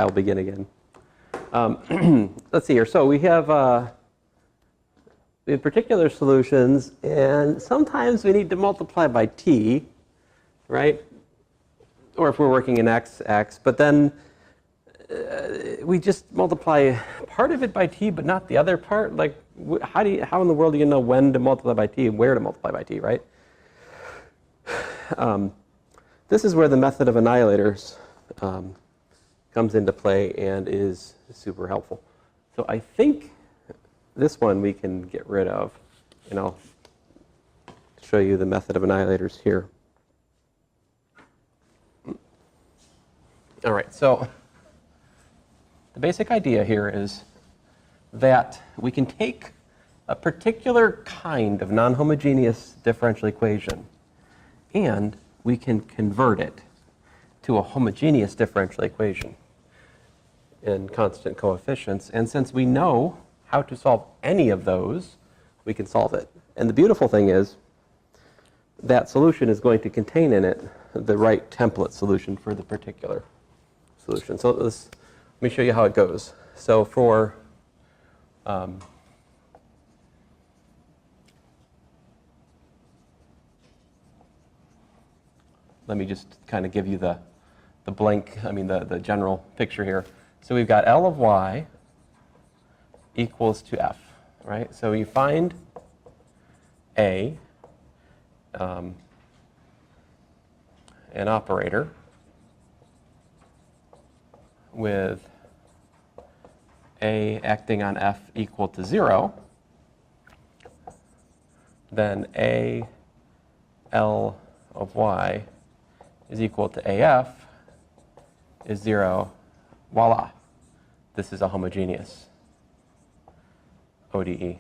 I'll begin again. Let's see here. So we have particular solutions, and sometimes we need to multiply by t, right? Or if we're working in x, but then we just multiply part of it by t, but not the other part. Like, how in the world do you know when to multiply by t and where to multiply by t, right? This is where the method of annihilators comes into play and is super helpful. So I think this one we can get rid of, and I'll show you the method of annihilators here. All right, so the basic idea here is that we can take a particular kind of non-homogeneous differential equation and we can convert it to a homogeneous differential equation in constant coefficients. And since we know how to solve any of those, we can solve it. And the beautiful thing is that solution is going to contain in it the right template solution for the particular solution. So let me show you how it goes. So for let me just kind of give you the general picture here. So we've got L of y equals to f, right? So you find a, an operator with a acting on f equal to 0, then a L of y is equal to AF is 0, voila. This is a homogeneous ODE.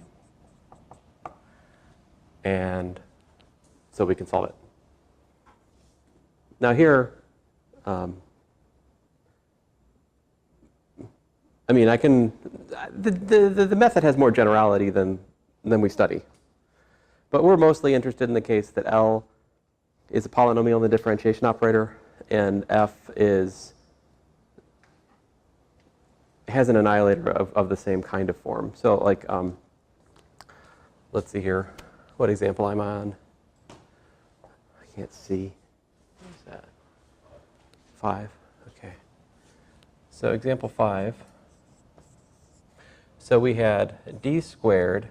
And so we can solve it. Now here, the method has more generality than we study. But we're mostly interested in the case that L is a polynomial in the differentiation operator, and F has an annihilator of the same kind of form. So like, let's see here, what example I'm on. I can't see. What's that? 5, okay. So example 5. So we had d squared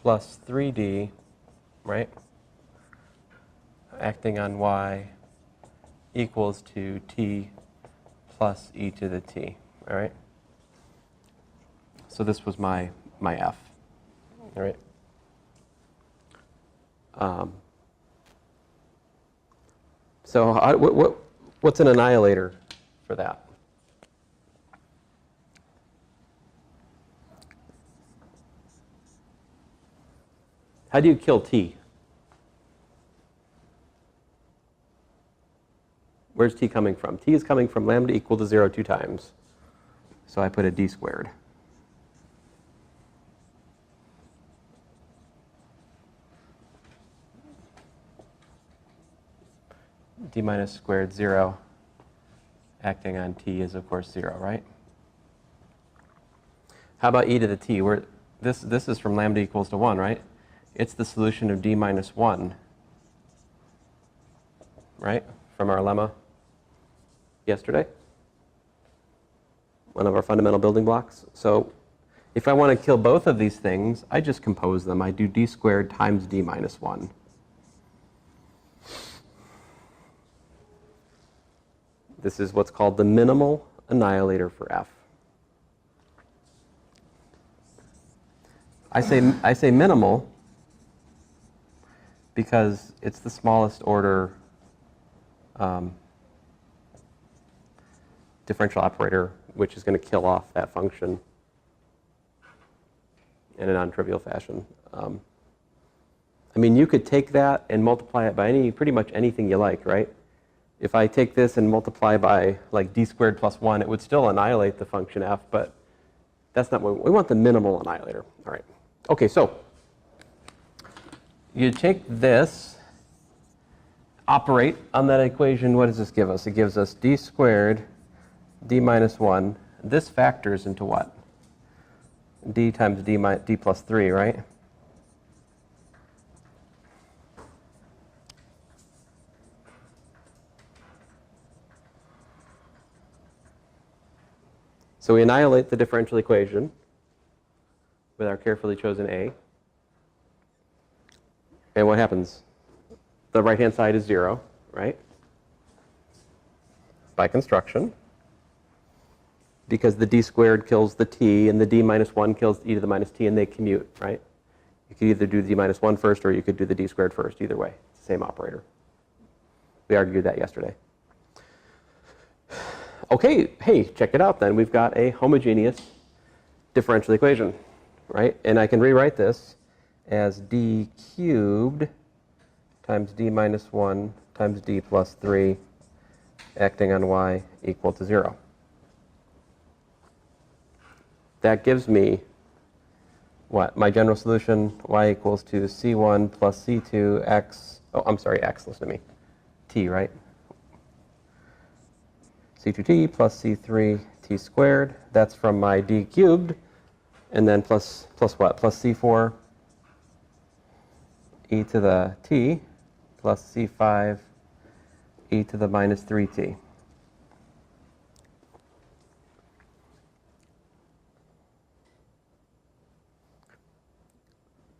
plus 3d, right, acting on y equals to t plus e to the t, all right? So this was my f, all right? So what's an annihilator for that? How do you kill t? Where's t coming from? T is coming from lambda equal to 0 2 times. So I put a d squared. D minus squared 0 acting on t is, of course, 0, right? How about e to the t? Where this is from lambda equals to 1, right? It's the solution of d minus 1, right, from our lemma yesterday, one of our fundamental building blocks. So if I want to kill both of these things, I just compose them. I do d squared times d minus 1. This is what's called the minimal annihilator for f. I say minimal because it's the smallest order differential operator, which is going to kill off that function in a non-trivial fashion. You could take that and multiply it by pretty much anything you like, right? If I take this and multiply by like d squared plus 1, it would still annihilate the function f, but that's not what we want. The minimal annihilator. All right. Okay, so you take this, operate on that equation. What does this give us? It gives us d squared d minus 1. This factors into what? D times d plus 3, right? So we annihilate the differential equation with our carefully chosen A. And what happens? The right-hand side is 0, right? By construction. Because the d squared kills the t, and the d minus 1 kills e to the minus t, and they commute, right? You could either do the d minus 1 first, or you could do the d squared first. Either way, it's the same operator. We argued that yesterday. Okay, hey, check it out then. We've got a homogeneous differential equation, right? And I can rewrite this as d cubed times d minus 1 times d plus 3 acting on y equal to 0. That gives me what? My general solution, y equals to c1 plus c2 x, oh, I'm sorry, x, listen to me, t, right? c2t plus c3 t squared. That's from my d cubed. And then plus what? Plus c4 e to the t plus c5 e to the minus 3t.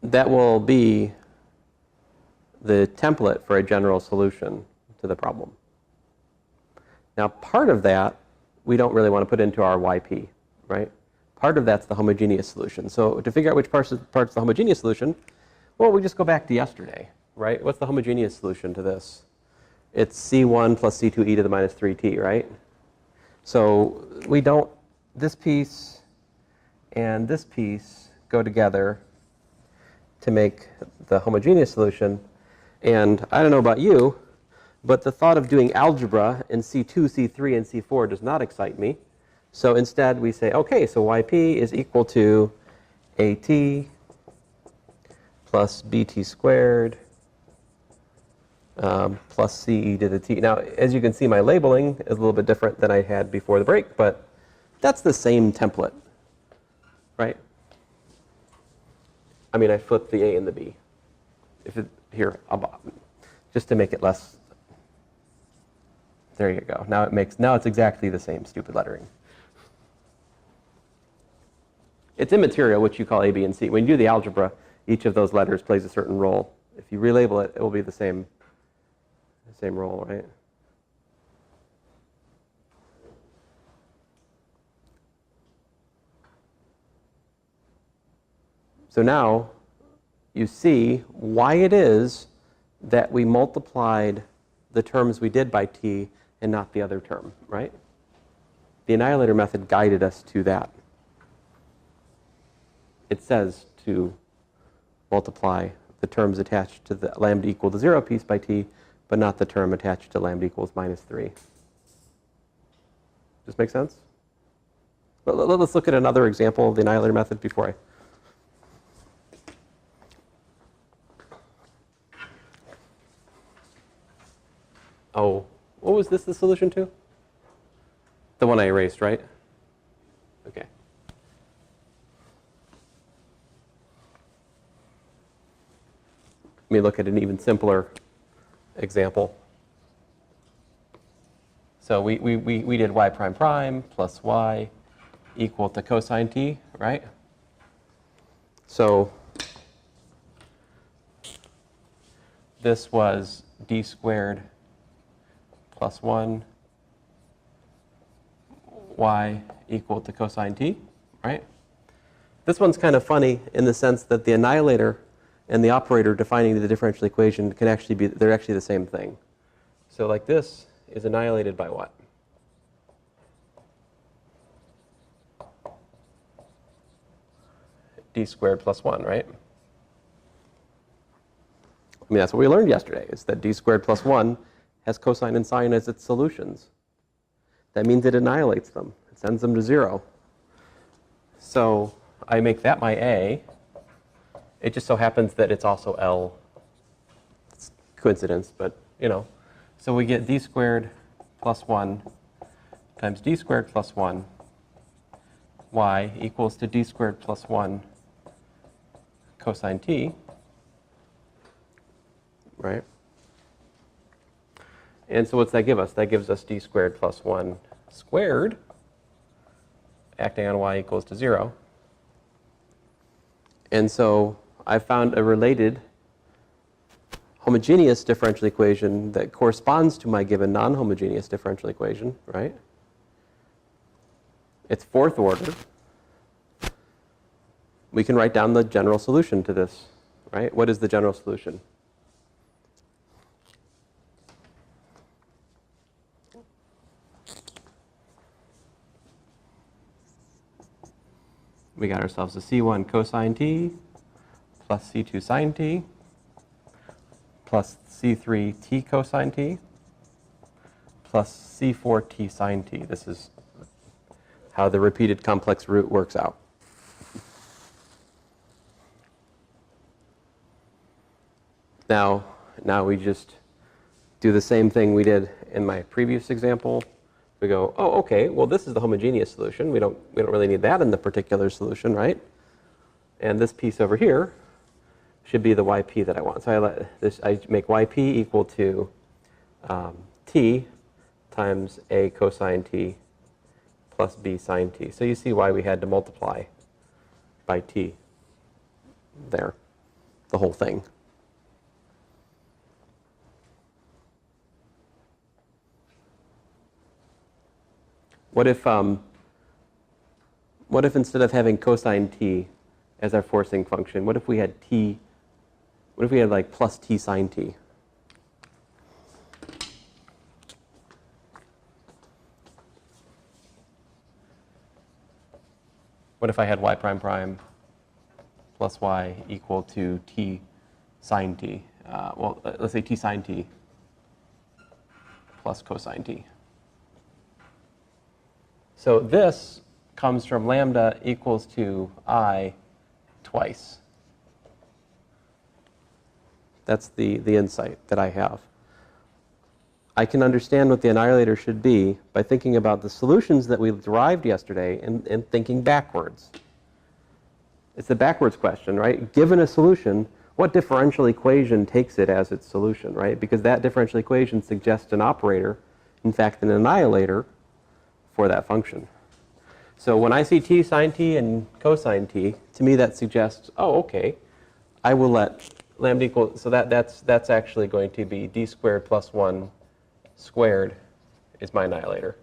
That will be the template for a general solution to the problem. Now, part of that we don't really want to put into our YP, right? Part of that's the homogeneous solution. So to figure out which part's the homogeneous solution, well, we just go back to yesterday, right? What's the homogeneous solution to this? It's C1 plus C2 e to the minus 3t, right? So we don't, this piece and this piece go together to make the homogeneous solution. And I don't know about you, but the thought of doing algebra in C2, C3, and C4 does not excite me. So instead we say, okay, so YP is equal to AT plus BT squared plus CE to the T. Now, as you can see, my labeling is a little bit different than I had before the break, but that's the same template, right? I mean, I flipped the A and the B. Here, just to make it less. There you go. Now it's exactly the same stupid lettering. It's immaterial which you call A, B, and C. When you do the algebra, each of those letters plays a certain role. If you relabel it, it will be the same role, right? So now you see why it is that we multiplied the terms we did by t and not the other term, right? The annihilator method guided us to that. It says to multiply the terms attached to the lambda equal to 0 piece by t, but not the term attached to lambda equals minus 3. Does this make sense? Let's look at another example of the annihilator method before I... Oh, what was this the solution to? The one I erased, right? Okay. Let me look at an even simpler example. So we did y prime prime plus y equal to cosine t, right? So this was d squared plus 1 y equal to cosine t, right? This one's kind of funny in the sense that the annihilator and the operator defining the differential equation can actually be, they're actually the same thing. So like this is annihilated by what? D squared plus 1, right? I mean, that's what we learned yesterday, is that d squared plus 1 has cosine and sine as its solutions. That means it annihilates them. It sends them to 0. So I make that my A. It just so happens that it's also L. It's coincidence, but, you know. So we get d squared plus 1 times d squared plus 1 y equals to d squared plus 1 cosine t, right? And so what's that give us? That gives us d squared plus 1 squared, acting on y equals to 0. And so I found a related homogeneous differential equation that corresponds to my given non-homogeneous differential equation, right? It's fourth order. We can write down the general solution to this, right? What is the general solution? We got ourselves a c1 cosine t plus c2 sine t plus c3 t cosine t plus c4 t sine t. This is how the repeated complex root works out. Now we just do the same thing we did in my previous example. We go, oh, okay, well, this is the homogeneous solution. We don't really need that in the particular solution, right? And this piece over here should be the yp that I want. So I make yp equal to t times a cosine t plus b sine t. So you see why we had to multiply by t there, the whole thing. What if instead of having cosine t as our forcing function, what if we had like plus t sine t? What if I had y prime prime plus y equal to t sine t? Well, let's say t sine t plus cosine t. So this comes from lambda equals to I twice. That's the insight that I have. I can understand what the annihilator should be by thinking about the solutions that we derived yesterday and thinking backwards. It's the backwards question, right? Given a solution, what differential equation takes it as its solution, right? Because that differential equation suggests an operator, in fact, an annihilator, for that function. So when I see t sine t and cosine t, to me that suggests, oh, okay, I will let lambda equal, so that's actually going to be d squared plus 1 squared is my annihilator.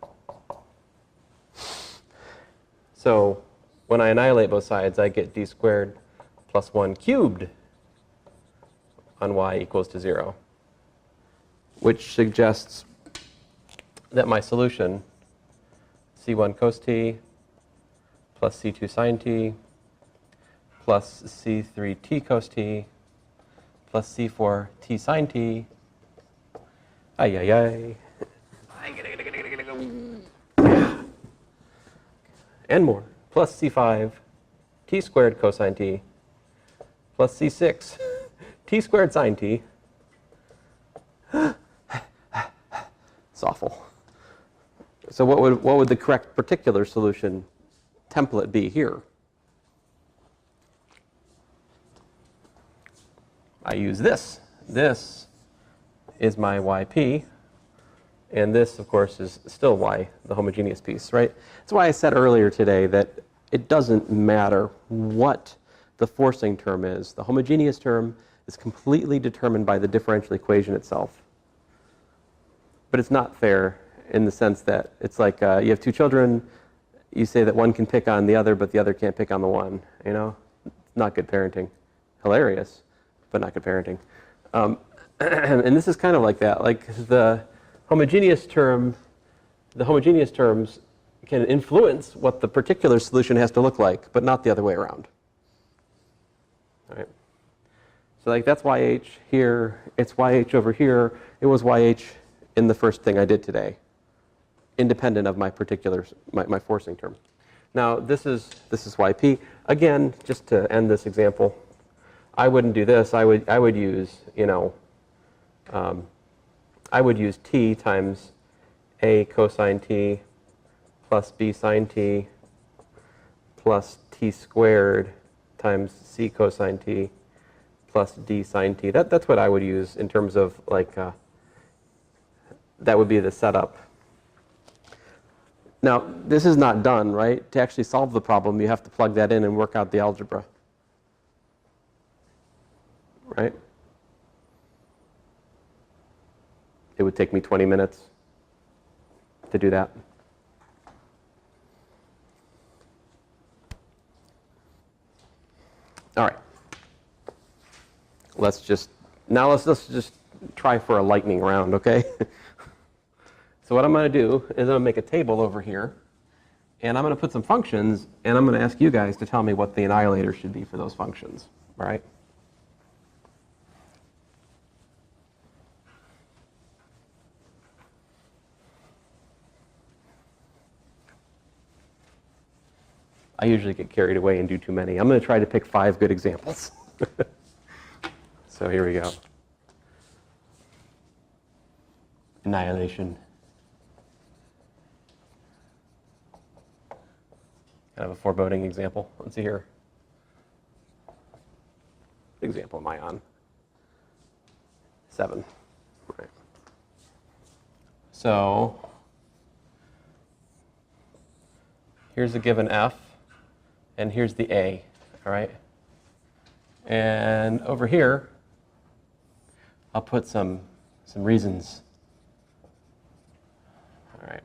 So when I annihilate both sides, I get d squared plus 1 cubed on y equals to 0, which suggests that my solution c1 cos t plus c2 sine t plus c3 t cos t plus c4 t sine t, and more, plus c5 t squared cosine t plus c6 t squared sine t. It's awful. So what would the correct particular solution template be here? I use this. This is my yp, and this, of course, is still y, the homogeneous piece, right? That's why I said earlier today that it doesn't matter what the forcing term is. The homogeneous term is completely determined by the differential equation itself. But it's not fair in the sense that it's like you have two children, you say that one can pick on the other, but the other can't pick on the one, you know? It's not good parenting. Hilarious, but not good parenting. And this is kind of like that. Like the homogeneous terms can influence what the particular solution has to look like, but not the other way around. All right? So like that's YH here, it's YH over here, it was YH in the first thing I did today, independent of my particular, my forcing term. Now this is YP. Again, just to end this example, I wouldn't do this. I would use, you know, I would use t times a cosine t plus b sine t plus t squared times c cosine t plus d sine t. That's what I would use in terms of like, that would be the setup. Now, this is not done, right? To actually solve the problem, you have to plug that in and work out the algebra. Right? It would take me 20 minutes to do that. All right. Let's just try for a lightning round, okay? So what I'm going to do is I'm going to make a table over here, and I'm going to put some functions, and I'm going to ask you guys to tell me what the annihilator should be for those functions, all right? I usually get carried away and do too many. I'm going to try to pick 5 good examples. So here we go. Annihilation. Kind of a foreboding example. Let's see here. What example am I on? 7. Right. So here's a given f, and here's the a, all right? And over here, I'll put some reasons. All right.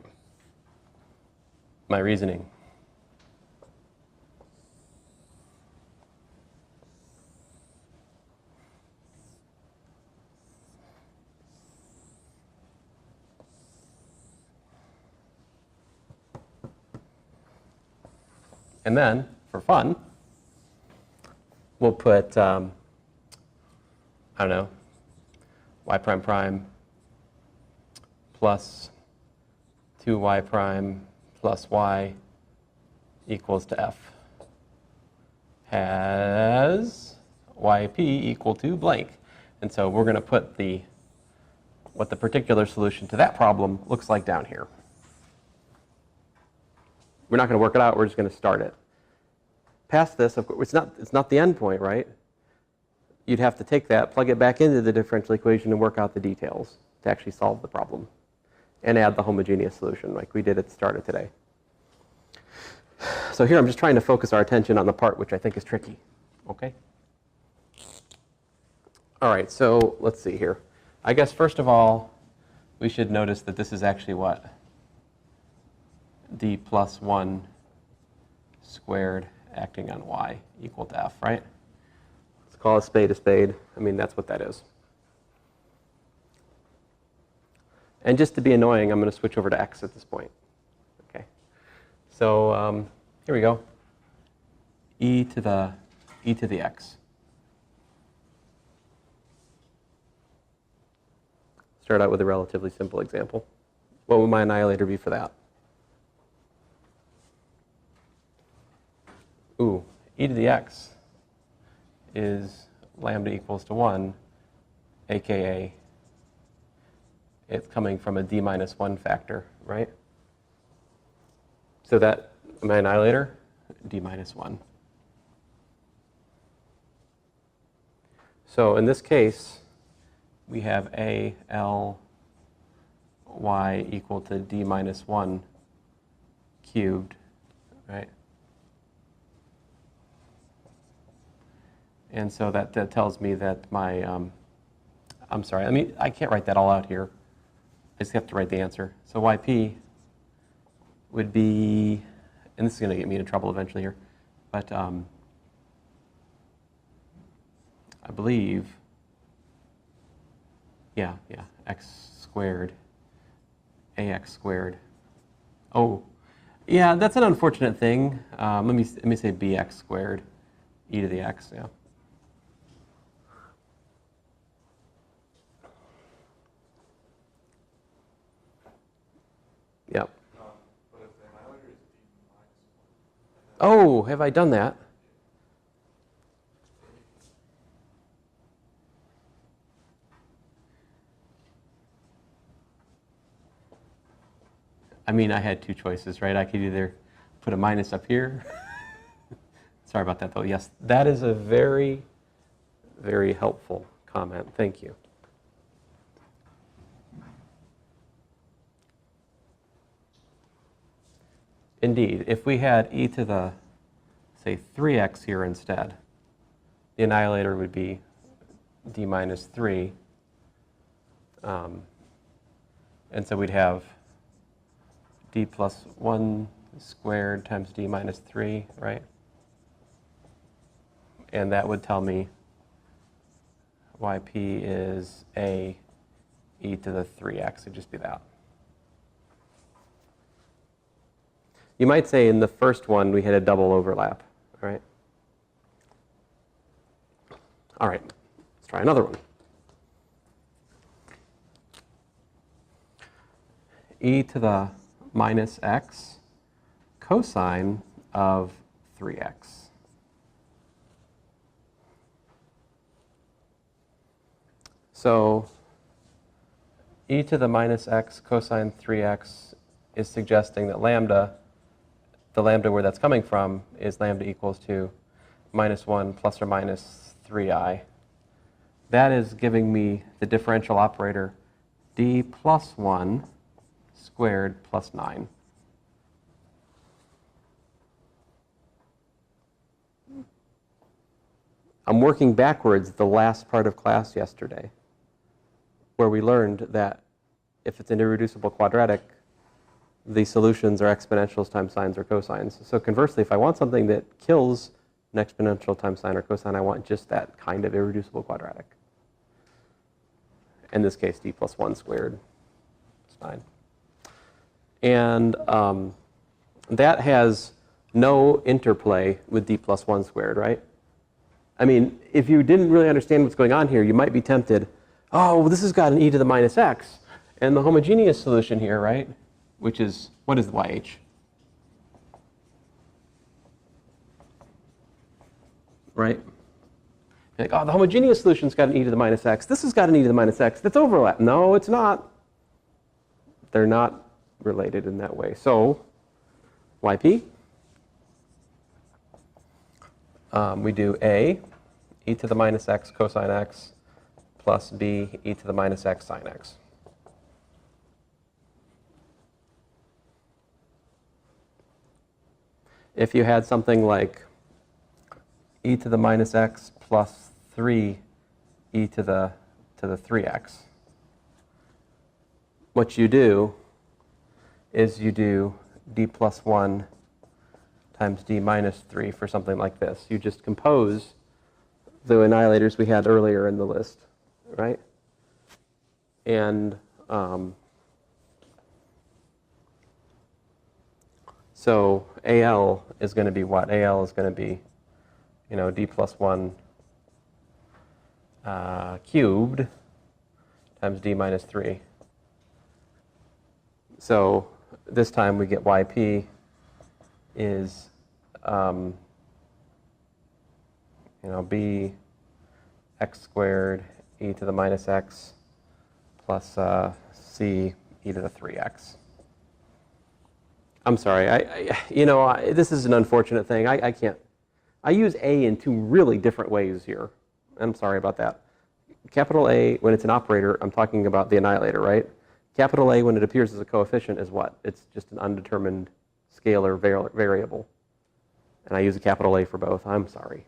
My reasoning. And then, for fun, we'll put, I don't know, y prime prime plus 2y prime plus y equals to f has yp equal to blank. And so we're going to put what the particular solution to that problem looks like down here. We're not going to work it out. We're just going to start it. Past this, of course, it's not the end point, right? You'd have to take that, plug it back into the differential equation, and work out the details to actually solve the problem, and add the homogeneous solution like we did at the start of today. So here I'm just trying to focus our attention on the part which I think is tricky. Okay? All right, so let's see here. I guess first of all, we should notice that this is actually what? D plus 1 squared acting on y equal to f, right? Let's call a spade a spade. I mean, that's what that is. And just to be annoying, I'm going to switch over to x at this point. Okay. So here we go. E to the x. Start out with a relatively simple example. What would my annihilator be for that? Ooh, e to the x is lambda equals to 1, aka it's coming from a d minus 1 factor, right? So that, my annihilator, d minus 1. So in this case, we have a l y equal to d minus 1 cubed, right? And so that tells me that my, I'm sorry, I can't write that all out here. I just have to write the answer. So yp would be, and this is going to get me into trouble eventually here, but I believe, yeah, x squared, ax squared. Oh, yeah, that's an unfortunate thing. Let me say bx squared, e to the x, yeah. Yep. But if the annihilator is d minus 1. Oh, have I done that? I mean, I had two choices, right? I could either put a minus up here. Sorry about that, though. Yes, that is a very, very helpful comment. Thank you. Indeed, if we had e to the, say, 3x here instead, the annihilator would be d minus 3. And so we'd have d plus 1 squared times d minus 3, right? And that would tell me yp is a e to the 3x. It'd just be that. You might say in the first one we had a double overlap, right? All right, let's try another one. E to the minus x cosine of 3x. So e to the minus x cosine 3x is suggesting that lambda, the lambda where that's coming from, is lambda equals to minus 1 plus or minus 3i. That is giving me the differential operator d plus 1 squared plus 9. I'm working backwards the last part of class yesterday, where we learned that if it's an irreducible quadratic, the solutions are exponentials times sines or cosines. So conversely, if I want something that kills an exponential times sine or cosine, I want just that kind of irreducible quadratic. In this case, d plus 1 squared is 9. And that has no interplay with d plus 1 squared, right? I mean, if you didn't really understand what's going on here, you might be tempted, oh, well, this has got an e to the minus x. And the homogeneous solution here, right, which is, what is the YH? Right? You're like, oh, the homogeneous solution's got an e to the minus x. This has got an e to the minus x. That's overlap. No, it's not. They're not related in that way. So, YP, we do A, e to the minus x cosine x, plus B, e to the minus x sine x. If you had something like e to the minus x plus 3 e to the 3x, what you do is you do d plus 1 times d minus 3 for something like this. You just compose the annihilators we had earlier in the list, right? And so AL is going to be what? AL is going to be, you know, d plus 1 cubed times d minus 3. So this time we get YP is, you know, B x squared e to the minus x plus C e to the 3x. I'm sorry, this is an unfortunate thing. I can't, I use A in two really different ways here. I'm sorry about that. Capital A, when it's an operator, I'm talking about the annihilator, right? Capital A, when it appears as a coefficient, is what? It's just an undetermined scalar variable. And I use a capital A for both. I'm sorry.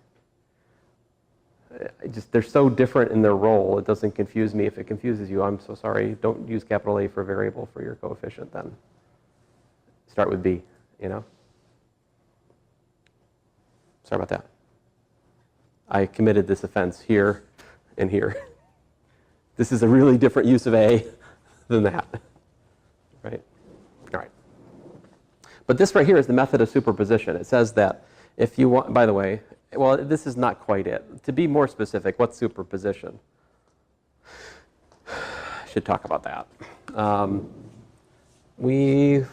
They're so different in their role, it doesn't confuse me. If it confuses you, I'm so sorry. Don't use capital A for a variable for your coefficient then. Start with B, you know? Sorry about that. I committed this offense here and here. This is a really different use of A than that, right? All right. But this right here is the method of superposition. It says that if you want, by the way, well, this is not quite it. To be more specific, what's superposition? I should talk about that. We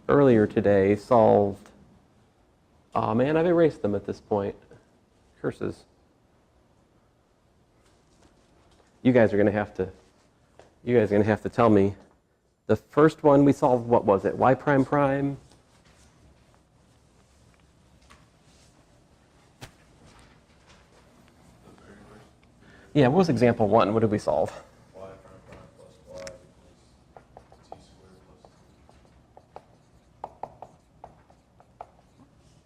earlier today solved, oh man, I've erased them at this point. Curses. You guys are going to have to tell me The first one we solved, what was it? Y prime prime. Yeah, what was example 1? What did we solve? Y prime prime plus y equals t squared plus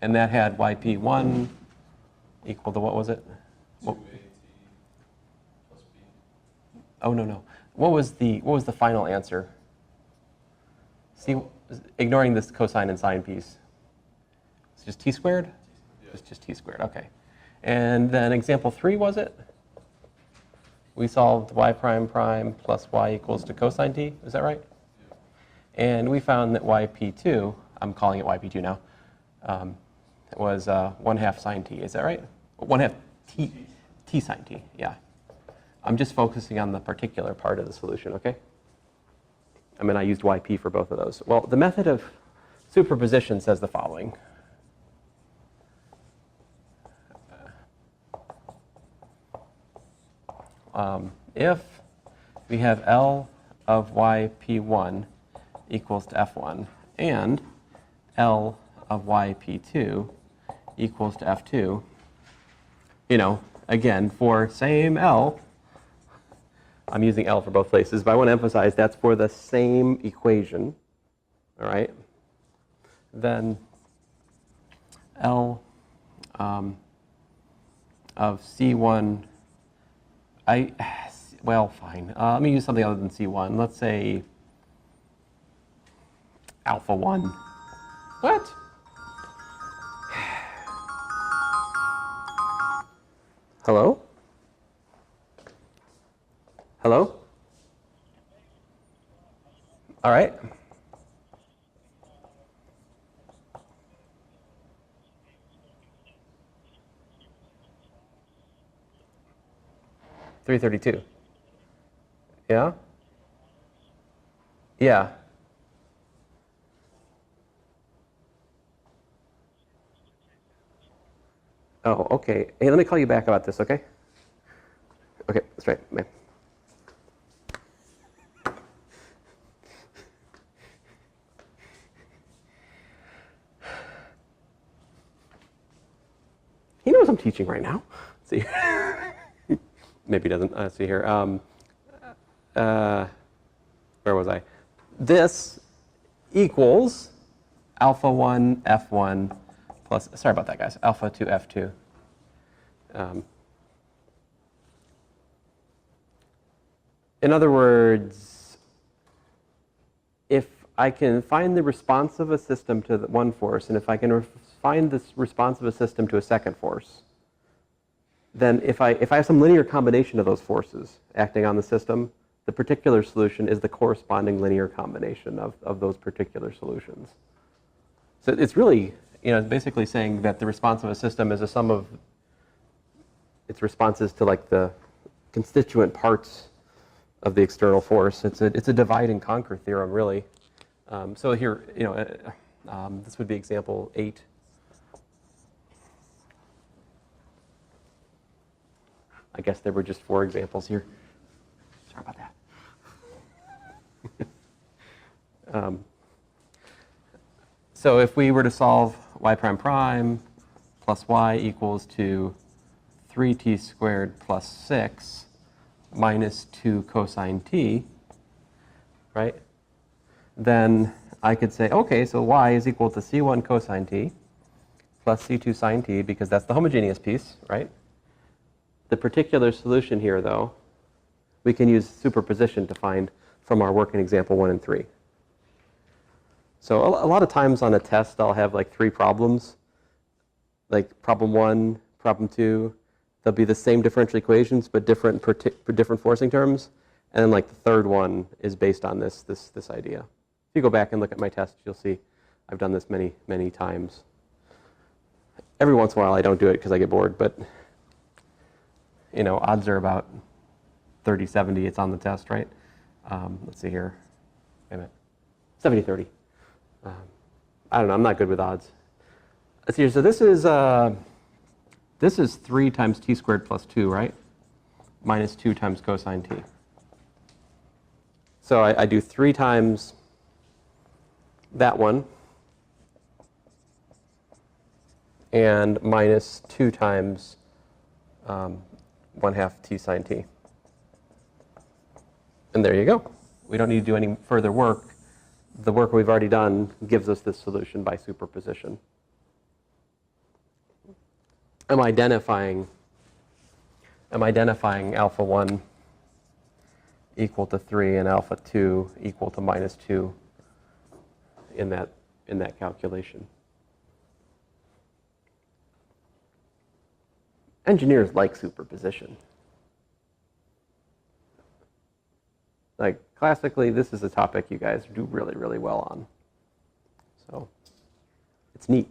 And that had yp1 equal to what was it? 2at plus b. Oh, no. What was the final answer? See, ignoring this cosine and sine piece. It's just t squared? Yeah. It's just t squared, okay. And then example 3, was it? We solved y prime prime plus y equals to cosine t, is that right? Yeah. And we found that yp2, I'm calling it yp2 now, it was 1/2 sine t, is that right? 1/2 t sine t, yeah. I'm just focusing on the particular part of the solution, okay? I mean, I used yp for both of those. Well, the method of superposition says the following. If we have L of yp1 equals to f1 and L of yp2 equals to f2, again, for same L, I'm using L for both places, but I want to emphasize that's for the same equation, all right? Then L of C1, well, fine. Let me use something other than C1. Let's say alpha 1. What? Hello? Hello? All right. $332. Yeah? Yeah. Oh, okay. Hey, let me call you back about this, okay? Okay, that's right, man. He knows I'm teaching right now. Let's see. Maybe he doesn't. Let's see here. Where was I? This equals alpha 1 f1 plus, sorry about that, guys, alpha 2 f2. In other words, if I can find the response of a system to one force, and if I can find this response of a system to a second force, then if I have some linear combination of those forces acting on the system, the particular solution is the corresponding linear combination of those particular solutions. So it's really, it's basically saying that the response of a system is a sum of its responses to like the constituent parts of the external force. It's a divide and conquer theorem, really. So here, this would be example 8. I guess there were just 4 examples here. Sorry about that. So if we were to solve y prime prime plus y equals to 3t squared plus 6 minus 2 cosine t, right? Then I could say, okay, so y is equal to c1 cosine t plus c2 sine t, because that's the homogeneous piece, right? The particular solution here, though, we can use superposition to find from our work in example 1 and 3. So a lot of times on a test, I'll have like 3 problems, like problem 1, problem 2. They'll be the same differential equations, but different forcing terms. And then like the third one is based on this idea. If you go back and look at my test, you'll see I've done this many, many times. Every once in a while, I don't do it because I get bored, but odds are about 30-70. It's on the test, right? Let's see here. Wait a minute. 70-30. I don't know. I'm not good with odds. Let's see here. So this is 3 times t squared plus 2, right? Minus 2 times cosine t. So I do 3 times that one, and minus 2 times 1/2 t sine t. And there you go. We don't need to do any further work. The work we've already done gives us this solution by superposition. I'm identifying alpha 1 equal to 3 and alpha 2 equal to minus 2 in that calculation. Engineers like superposition. Like, classically, this is a topic you guys do really, really well on. So, it's neat.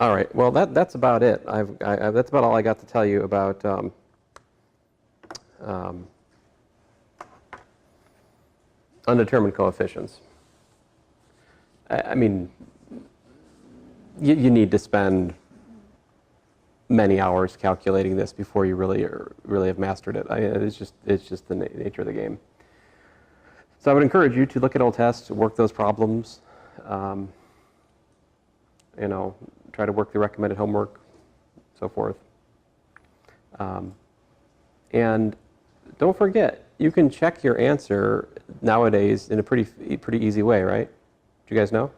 All right, well, that's about it. That's about all I got to tell you about undetermined coefficients. I mean, you need to spend many hours calculating this before you really have mastered it. It's just the nature of the game. So I would encourage you to look at old tests, work those problems, try to work the recommended homework, so forth. And don't forget, you can check your answer nowadays in a pretty easy way, right? Do you guys know?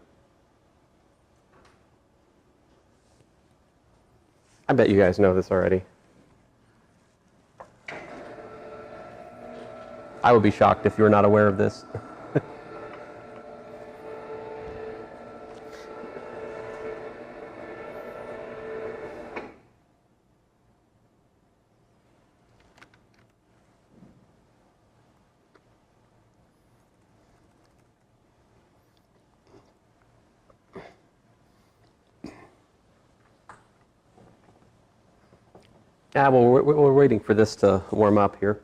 I bet you guys know this already. I would be shocked if you were not aware of this. Well, we're waiting for this to warm up here.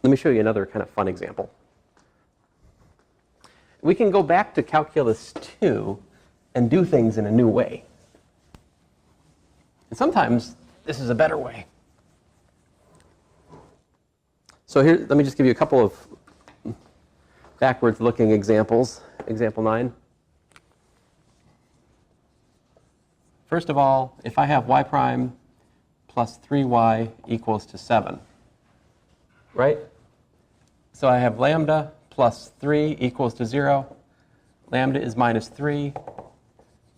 Let me show you another kind of fun example. We can go back to Calculus 2 and do things in a new way. And sometimes this is a better way. So here, let me just give you a couple of backwards-looking examples. Example 9. First of all, if I have y prime plus 3y equals to 7, right? So I have lambda plus 3 equals to 0. Lambda is minus 3.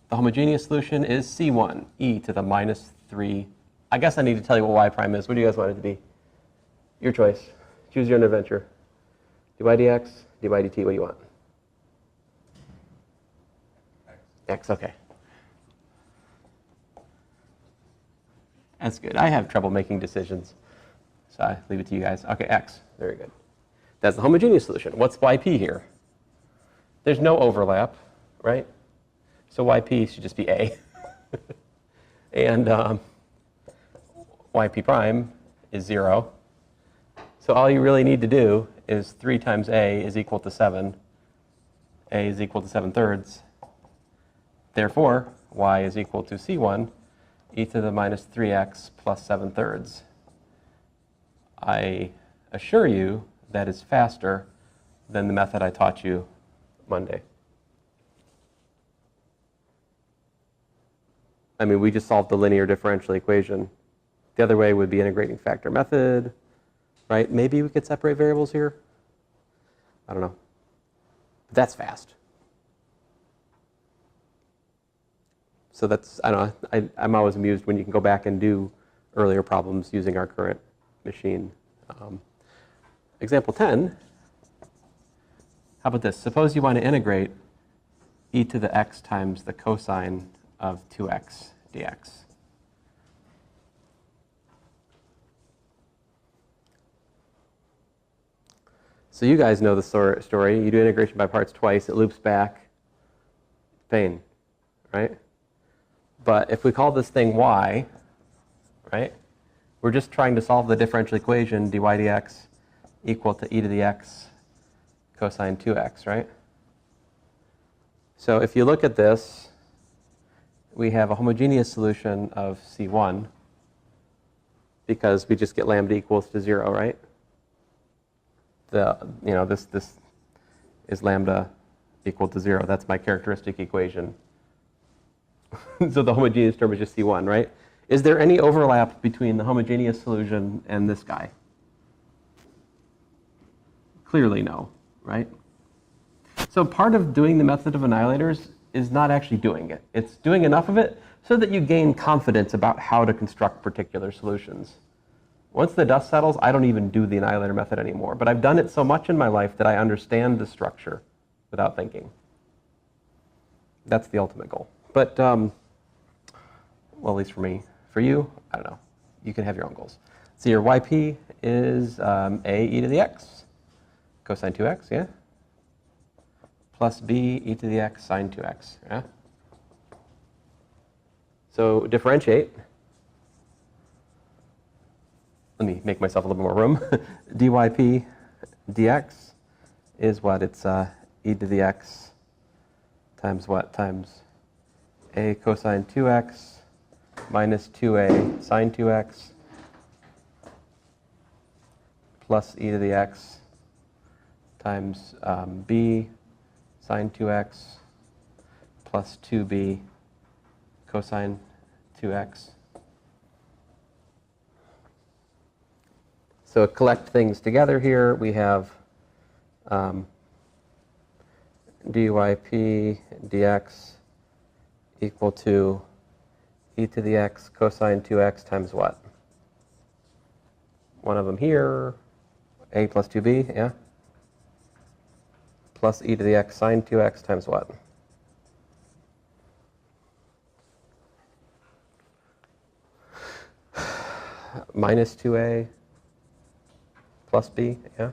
The homogeneous solution is C1, e to the minus 3. I guess I need to tell you what y prime is. What do you guys want it to be? Your choice. Choose your own adventure. dy dx, dy dt, what do you want? X, okay. That's good. I have trouble making decisions, so I leave it to you guys. Okay, x. Very good. That's the homogeneous solution. What's yp here? There's no overlap, right? So yp should just be a. And yp prime is 0. So all you really need to do is 3 times a is equal to 7. A is equal to 7/3. Therefore, y is equal to c1 e to the minus 3x plus 7/3. I assure you that is faster than the method I taught you Monday. I mean, we just solved the linear differential equation. The other way would be integrating factor method, right? Maybe we could separate variables here. I don't know. But that's fast. So that's, I don't know, I'm always amused when you can go back and do earlier problems using our current machine. Example 10, how about this? Suppose you want to integrate e to the x times the cosine of 2x dx. So you guys know the story. You do integration by parts twice. It loops back. Pain, right? But if we call this thing y, right, we're just trying to solve the differential equation dy dx equal to e to the x cosine 2x, right? So if you look at this, we have a homogeneous solution of C1 because we just get lambda equals to 0, right? This is lambda equal to 0. That's my characteristic equation. So the homogeneous term is just C1, right? Is there any overlap between the homogeneous solution and this guy? Clearly no, right? So part of doing the method of annihilators is not actually doing it. It's doing enough of it so that you gain confidence about how to construct particular solutions. Once the dust settles, I don't even do the annihilator method anymore. But I've done it so much in my life that I understand the structure without thinking. That's the ultimate goal. But, well, at least for me. For you, I don't know. You can have your own goals. So your yp is a e to the x cosine 2x, yeah? Plus b e to the x sine 2x, yeah? So differentiate. Let me make myself a little bit more room. dyp dx is what? It's e to the x times what? Times a cosine 2x minus 2a sine 2x plus e to the x times b sine 2x plus 2b cosine 2x. So collect things together here. We have dyp dx equal to e to the x cosine 2x times what? One of them here, a plus 2b, yeah? Plus e to the x sine 2x times what? Minus 2a plus b, yeah?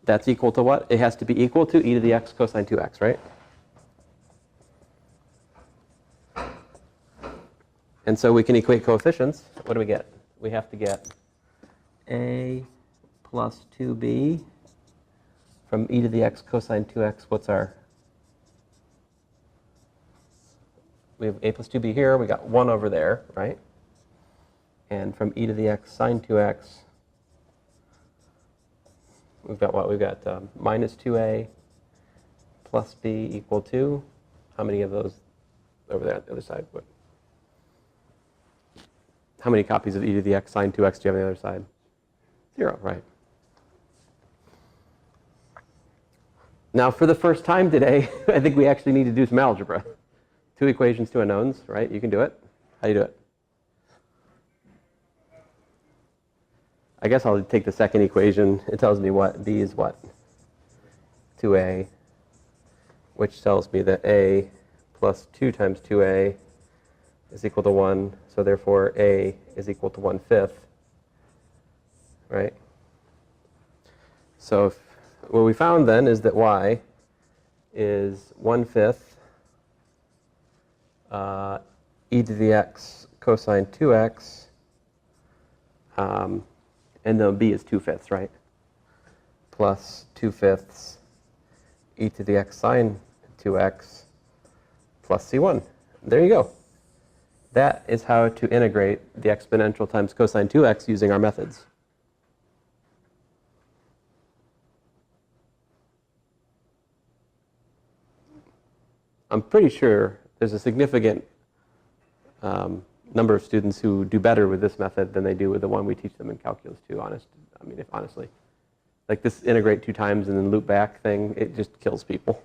That's equal to what? It has to be equal to e to the x cosine 2x, right? And so we can equate coefficients. What do we get? We have to get a plus 2b from e to the x cosine 2x. What's our? We have a plus 2b here. We got 1 over there, right? And from e to the x sine 2x, we've got what? We've got minus 2a plus b equal to, how many of those over there on the other side? What? How many copies of e to the x sine 2x do you have on the other side? 0, right? Now, for the first time today, I think we actually need to do some algebra. 2 equations, 2 unknowns, right? You can do it. How do you do it? I guess I'll take the second equation. It tells me what? B is what? 2a, which tells me that a plus 2 times 2a is equal to 1. So therefore, a is equal to 1/5, right? So what we found then is that y is 1/5 e to the x cosine 2x, and then b is 2/5, right? Plus 2/5 e to the x sine 2x plus c1. There you go. That is how to integrate the exponential times cosine 2x using our methods. I'm pretty sure there's a significant number of students who do better with this method than they do with the one we teach them in calculus 2, honestly. Like this integrate 2 times and then loop back thing, it just kills people.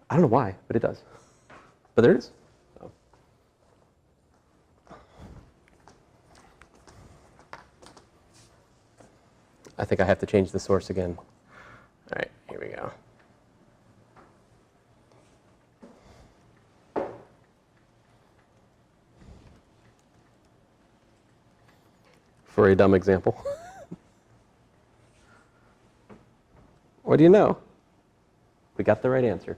I don't know why, but it does. But there it is. So. I think I have to change the source again. All right, here we go. For a dumb example. What do you know? We got the right answer,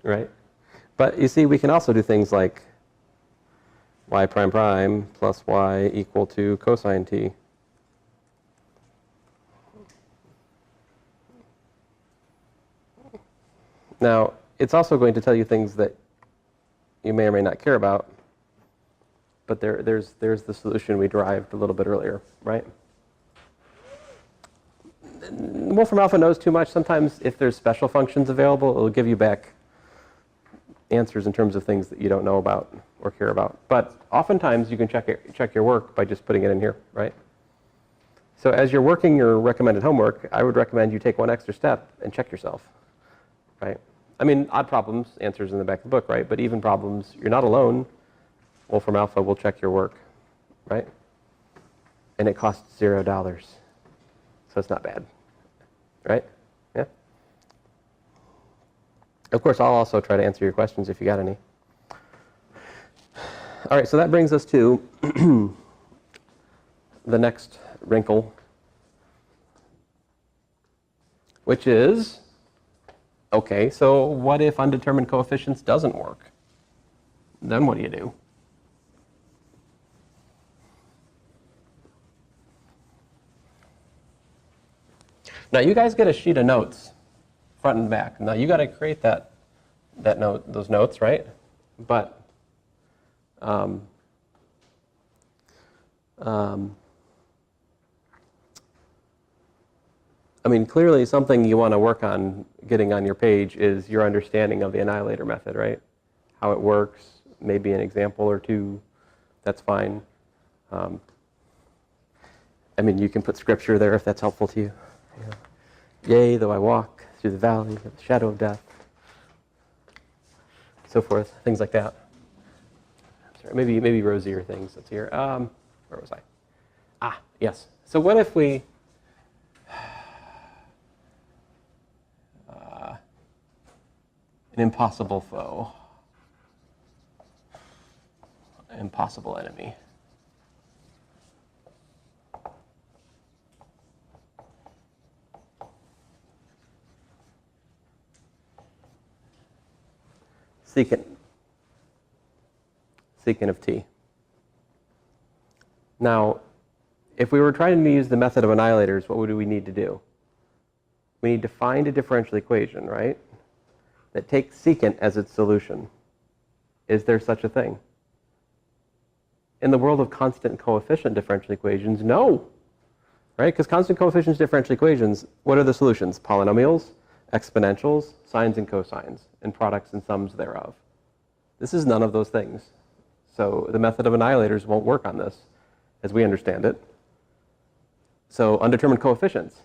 right? But you see, we can also do things like y prime prime plus y equal to cosine t. Now, it's also going to tell you things that you may or may not care about, but there's the solution we derived a little bit earlier, right? Wolfram Alpha knows too much. Sometimes if there's special functions available, it'll give you back answers in terms of things that you don't know about or care about. But oftentimes you can check your work by just putting it in here, right? So as you're working your recommended homework, I would recommend you take one extra step and check yourself, right? I mean, odd problems, answers in the back of the book, right? But even problems, you're not alone. Wolfram Alpha will check your work, right? And it costs $0. So it's not bad, right? Yeah. Of course, I'll also try to answer your questions if you got any. All right, so that brings us to the next wrinkle, which is, okay, so what if undetermined coefficients doesn't work? Then what do you do? Now you guys get a sheet of notes, front and back. Now you got to create those notes, right? But I mean, clearly something you want to work on getting on your page is your understanding of the annihilator method, right? How it works, maybe an example or two, that's fine. I mean, you can put scripture there if that's helpful to you. Yeah. Yea, though I walk through the valley of the shadow of death, so forth, things like that. Sorry, maybe rosier things. Let's hear. Where was I? Ah, yes. So what if we an impossible foe, impossible enemy. Secant of t. Now, if we were trying to use the method of annihilators, what would we need to do? We need to find a differential equation, right, that takes secant as its solution. Is there such a thing? In the world of constant coefficient differential equations, no. Right? Because constant coefficient differential equations, what are the solutions? Polynomials, exponentials, sines and cosines, and products and sums thereof. This is none of those things. So the method of annihilators won't work on this, as we understand it. So undetermined coefficients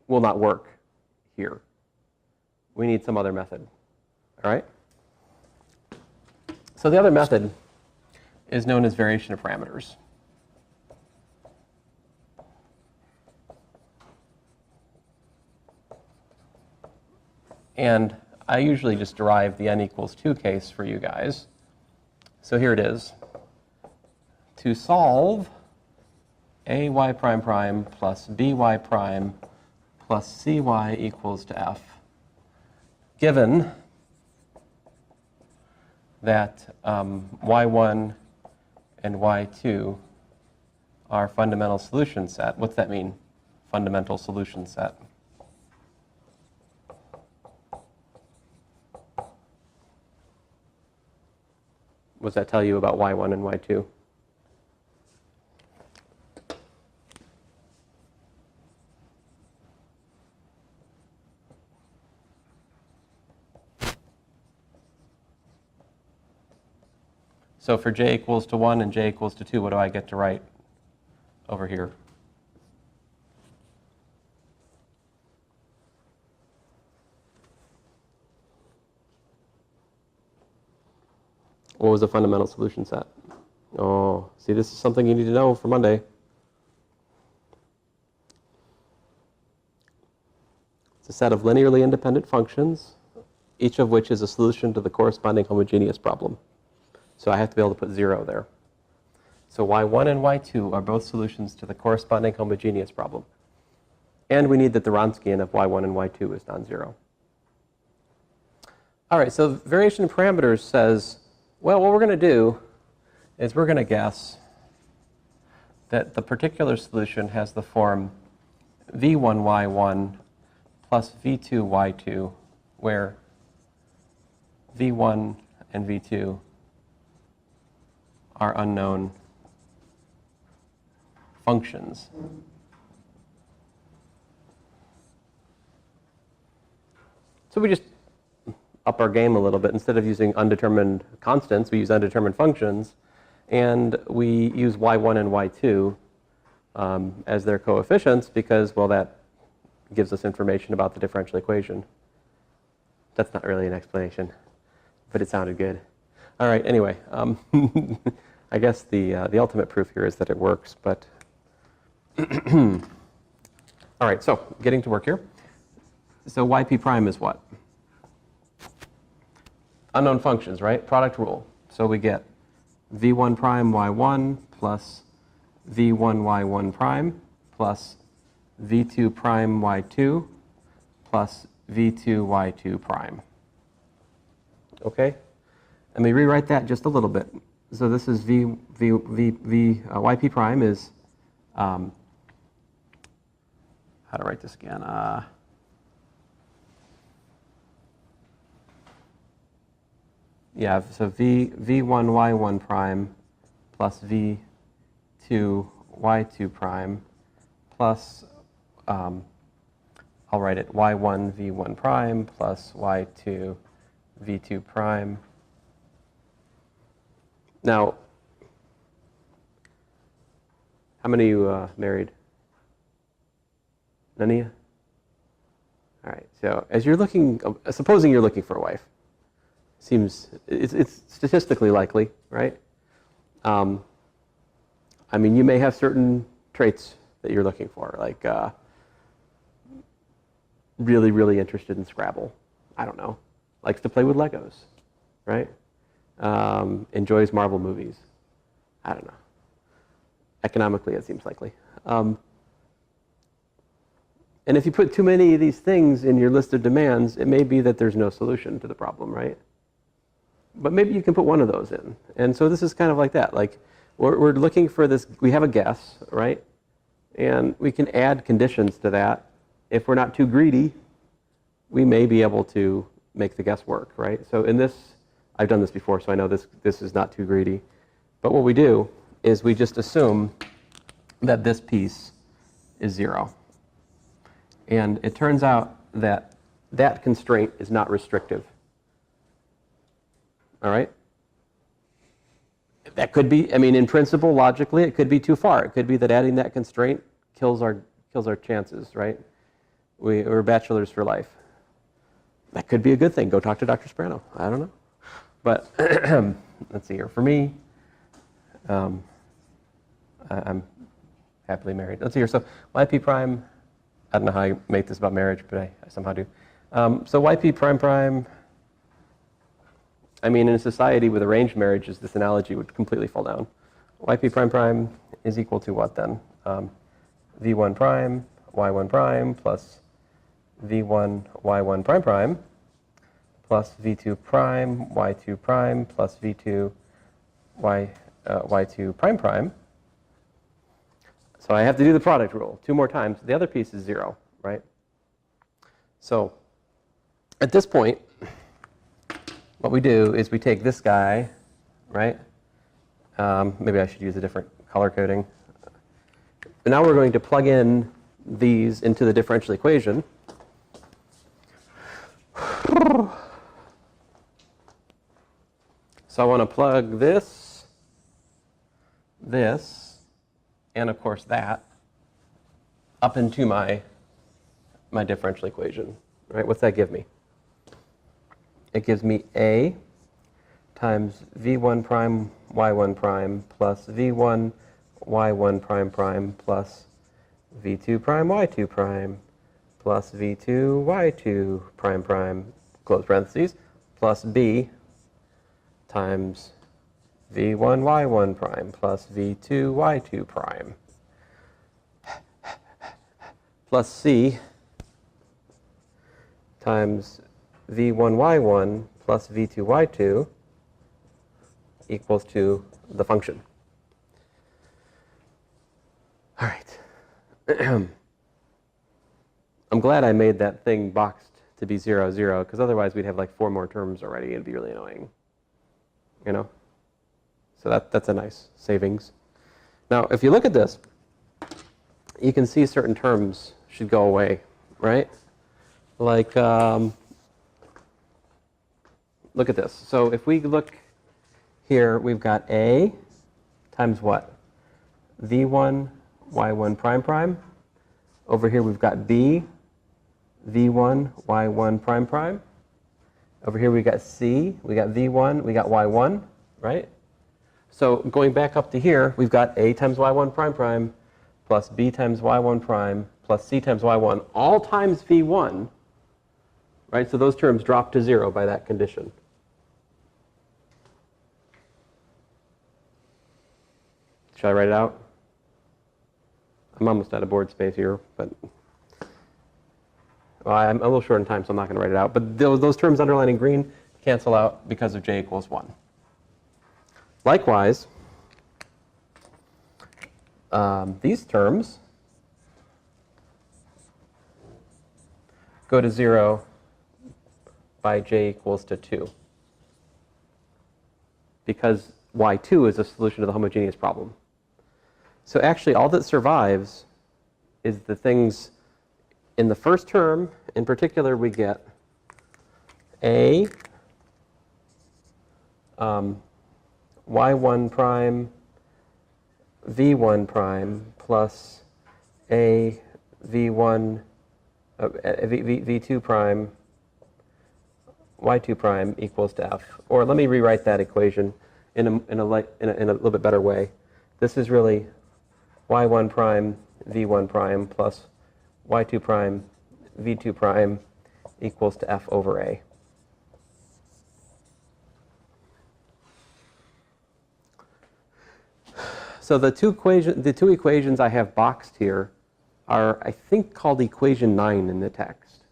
will not work here. We need some other method. All right? So the other method is known as variation of parameters. And I usually just derive the n equals 2 case for you guys. So here it is. To solve ay prime prime plus by prime plus cy equals to f, given that y1 and y2 are fundamental solution set. What's that mean, fundamental solution set? What does that tell you about y1 and y2? So for j equals to 1 and j equals to 2, what do I get to write over here? What was the fundamental solution set? Oh, see, this is something you need to know for Monday. It's a set of linearly independent functions, each of which is a solution to the corresponding homogeneous problem. So I have to be able to put 0 there. So y1 and y2 are both solutions to the corresponding homogeneous problem. And we need that the Wronskian of y1 and y2 is non-zero. All right, so variation of parameters says, well, what we're going to do is we're going to guess that the particular solution has the form v1y1 plus v2y2, where v1 and v2 are unknown functions. So we just up our game a little bit. Instead of using undetermined constants, we use undetermined functions, and we use y1 and y2 as their coefficients because, well, that gives us information about the differential equation. That's not really an explanation, but it sounded good. All right, anyway, I guess the ultimate proof here is that it works, but all right, so getting to work here. So yp prime is what? Unknown functions, right? Product rule. So we get v1 prime y1 plus v1 y1 prime plus v2 prime y2 plus v2 y2 prime. Okay? Let me rewrite that just a little bit. So this is yp prime is, how to write this again? Yeah, so v1 y1 prime plus v2 y2 prime plus, I'll write it y1 v1 prime plus y2 v2 prime. Now, how many of you married? None of you? All right, so as you're looking, supposing you're looking for a wife, seems, it's statistically likely, right? I mean, you may have certain traits that you're looking for, like really, really interested in Scrabble. I don't know. Likes to play with Legos, right? Enjoys Marvel movies. I don't know. Economically, it seems likely. And if you put too many of these things in your list of demands, it may be that there's no solution to the problem, right? But maybe you can put one of those in. And so this is kind of like that. Like, we're looking for this, we have a guess, right? And we can add conditions to that. If we're not too greedy, we may be able to make the guess work, right? So in this, I've done this before, so I know this is not too greedy. But what we do is we just assume that this piece is 0. And it turns out that that constraint is not restrictive. All right? That could be, I mean, in principle, logically, it could be too far. It could be that adding that constraint kills our chances, right? We're bachelors for life. That could be a good thing. Go talk to Dr. Sprano. I don't know. But let's see here. For me, I'm happily married. Let's see here. So yp prime, I don't know how I make this about marriage, but I somehow do. So yp prime prime, I mean, in a society with arranged marriages, this analogy would completely fall down. Yp prime prime is equal to what then? V1 prime, y1 prime, plus V1 y1 prime prime, plus V2 prime, y2 prime, plus V2 y2 prime prime. So I have to do the product rule 2 more times. The other piece is 0, right? So at this point, what we do is we take this guy, right? Maybe I should use a different color coding. But now we're going to plug in these into the differential equation. So I want to plug this, and of course that, up into my differential equation. Right? What's that give me? It gives me A times V1 prime y1 prime plus V1 y1 prime prime plus V2 prime y2 prime plus V2 y2 prime prime, close parentheses, plus B times V1 y1 prime plus V2 y2 prime plus C times V1 y1 plus V2 y2 equals to the function. All right. I'm glad I made that thing boxed to be 0, 0, because otherwise we'd have like 4 more terms already. It'd be really annoying, you know? So that's a nice savings. Now, if you look at this, you can see certain terms should go away, right? Like, look at this. So if we look here, we've got A times what? V1, Y1 prime prime. Over here we've got B, V1, Y1 prime prime. Over here we got C, we got V1, we got Y1, right? So going back up to here, we've got A times Y1 prime prime plus B times Y1 prime plus C times Y1, all times V1, right? So those terms drop to 0 by that condition. Should I write it out? I'm almost out of board space here, but well, I'm a little short in time, so I'm not going to write it out. But those terms underlined in green cancel out because of j equals 1. Likewise, these terms go to 0 by j equals to 2, because y2 is a solution to the homogeneous problem. So actually, all that survives is the things in the first term. In particular, we get A, y1 prime, v1 prime plus A, v1, v2 prime, y2 prime equals to f. Or let me rewrite that equation in a little bit better way. This is really y1 prime, v1 prime plus y2 prime, v2 prime equals to f over a. So the two equations I have boxed here are, I think, called equation 9 in the text.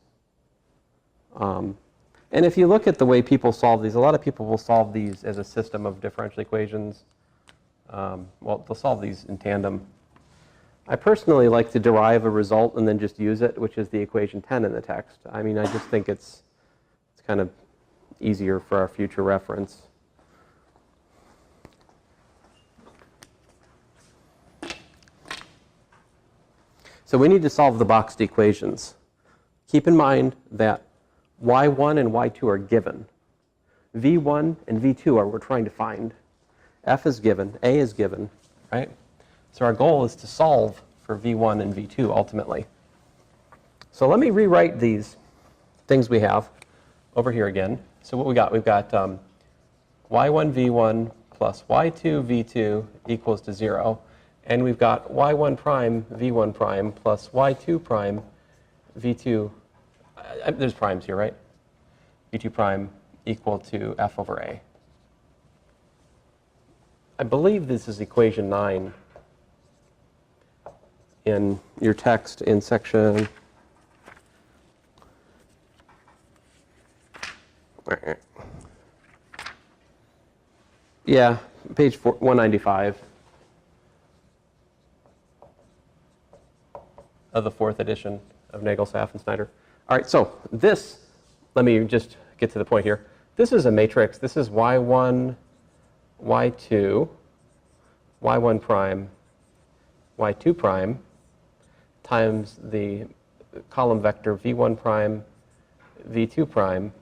And if you look at the way people solve these, a lot of people will solve these as a system of differential equations. Well, they'll solve these in tandem. I personally like to derive a result and then just use it, which is the equation 10 in the text. I mean, I just think it's kind of easier for our future reference. So we need to solve the boxed equations. Keep in mind that y1 and y2 are given. v1 and v2 are we're trying to find. F is given, A is given, right? So our goal is to solve for v1 and v2 ultimately. So let me rewrite these things we have over here again. So what we got? We've got y1 v1 plus y2 v2 equals to 0. And we've got y1 prime v1 prime plus y2 prime v2. There's primes here, right? v2 prime equal to f over a. I believe this is equation 9 in your text in section. Yeah, page 195 of the 4th edition of Nagel, Saff, and Snyder. All right, so this, let me just get to the point here. This is a matrix. This is y1, y2, y1 prime, y2 prime times the column vector v1 prime, v2 prime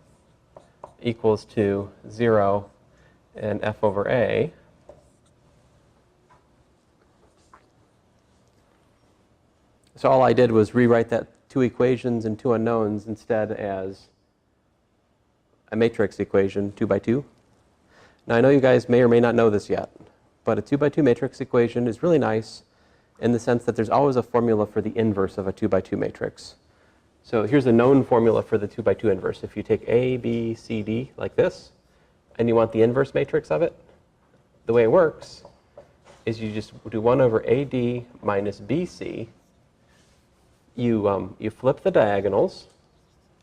equals to 0 and f over a. So all I did was rewrite that 2 equations and 2 unknowns instead as a matrix equation, 2 by 2. Now I know you guys may or may not know this yet, but a 2 by 2 matrix equation is really nice in the sense that there's always a formula for the inverse of a 2 by 2 matrix. So here's a known formula for the 2 by 2 inverse. If you take A, B, C, D like this, and you want the inverse matrix of it, the way it works is you just do 1 over AD minus BC. You flip the diagonals,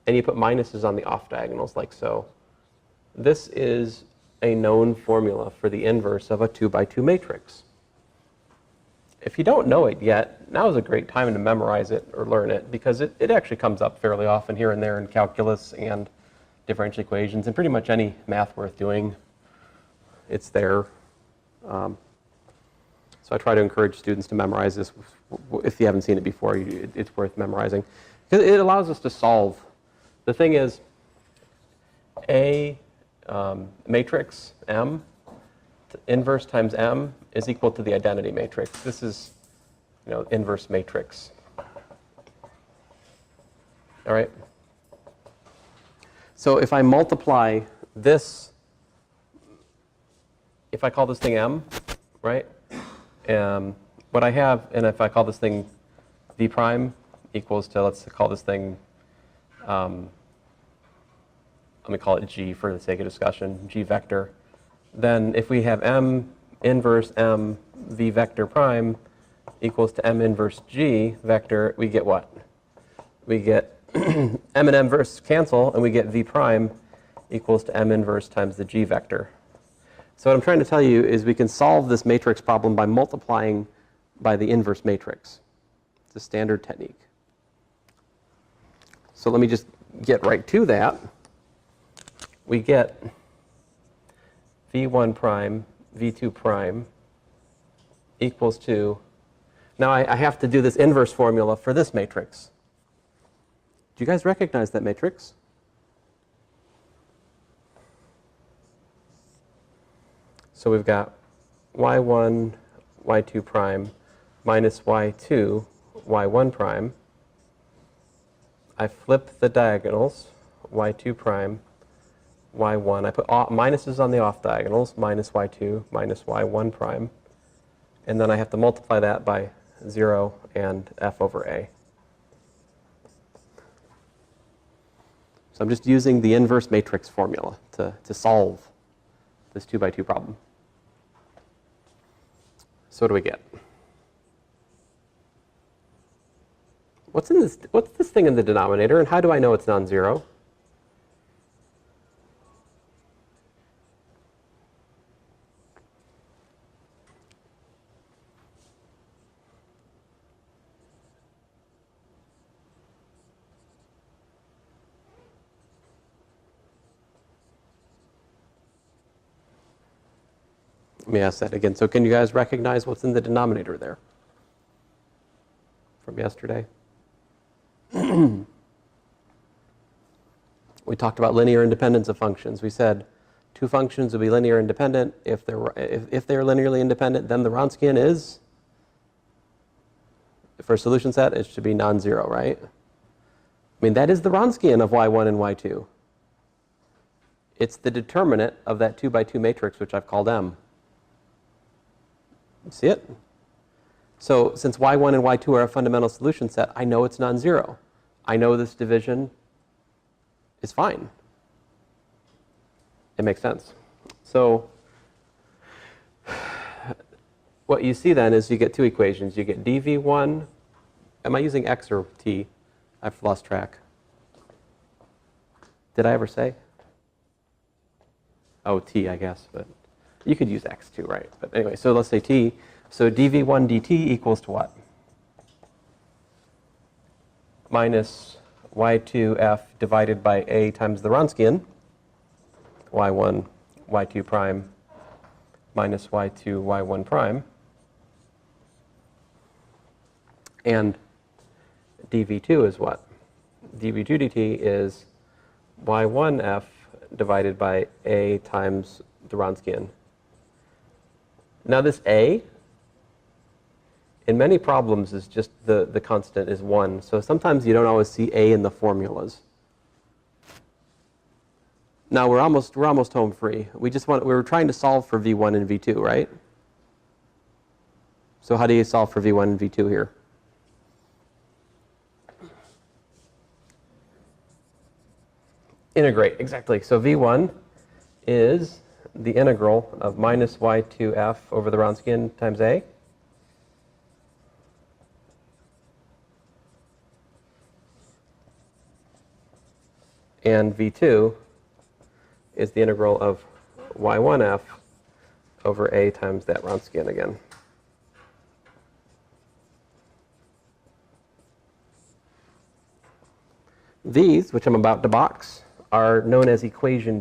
and you put minuses on the off diagonals like so. This is a known formula for the inverse of a 2 by 2 matrix. if you don't know it yet, now is a great time to memorize it or learn it, because it actually comes up fairly often here and there in calculus and differential equations and pretty much any math worth doing. It's there. So I try to encourage students to memorize this. If you haven't seen it before, it's worth memorizing, because it allows us to solve. The thing is, a matrix M, inverse times M, is equal to the identity matrix. This is, inverse matrix. All right? So if I multiply this, if I call this thing M, right? What I have, and if I call this thing V prime equals to, let's call this thing, let me call it G for the sake of discussion, G vector. Then if we have M inverse M V vector prime equals to M inverse G vector, we get what? We get M and M verse cancel, and we get V prime equals to M inverse times the G vector. So what I'm trying to tell you is we can solve this matrix problem by multiplying by the inverse matrix. It's a standard technique. So let me just get right to that. We get V1 prime, V2 prime equals to, now I have to do this inverse formula for this matrix. Do you guys recognize that matrix? So we've got y1, y2 prime minus y2, y1 prime. I flip the diagonals, y2 prime, y1. I put minuses on the off diagonals, minus y2, minus y1 prime. And then I have to multiply that by 0 and f over a. So I'm just using the inverse matrix formula to solve this 2 by 2 problem. So what do we get? What's this thing in the denominator, and how do I know it's non-zero? Let me ask that again. So can you guys recognize what's in the denominator there from yesterday? We talked about linear independence of functions. We said two functions will be linear independent. If they're linearly independent, then the Wronskian is, for a solution set, it should be non-zero, right? I mean, that is the Wronskian of y1 and y2. It's the determinant of that 2 by 2 matrix, which I've called M. You see it? So since y1 and y2 are a fundamental solution set, I know it's non-zero. I know this division is fine. It makes sense. So what you see then is you get two equations. You get dv1. Am I using x or t? I've lost track. Did I ever say? Oh, t, I guess, but you could use x too, right? But anyway, so let's say t. So dv1 dt equals to what? Minus y2f divided by a times the Wronskian, y1, y2 prime, minus y2, y1 prime. And dv2 is what? dv2 dt is y1f divided by a times the Wronskian. Now this a, in many problems, is just the constant is 1. So sometimes you don't always see a in the formulas. Now we're almost home free. We were trying to solve for v1 and v2, right? So how do you solve for v1 and v2 here? Integrate, exactly. So v1 is the integral of minus y2f over the Wronskian times a. And v2 is the integral of y1f over a times that Wronskian again. These, which I'm about to box, are known as equation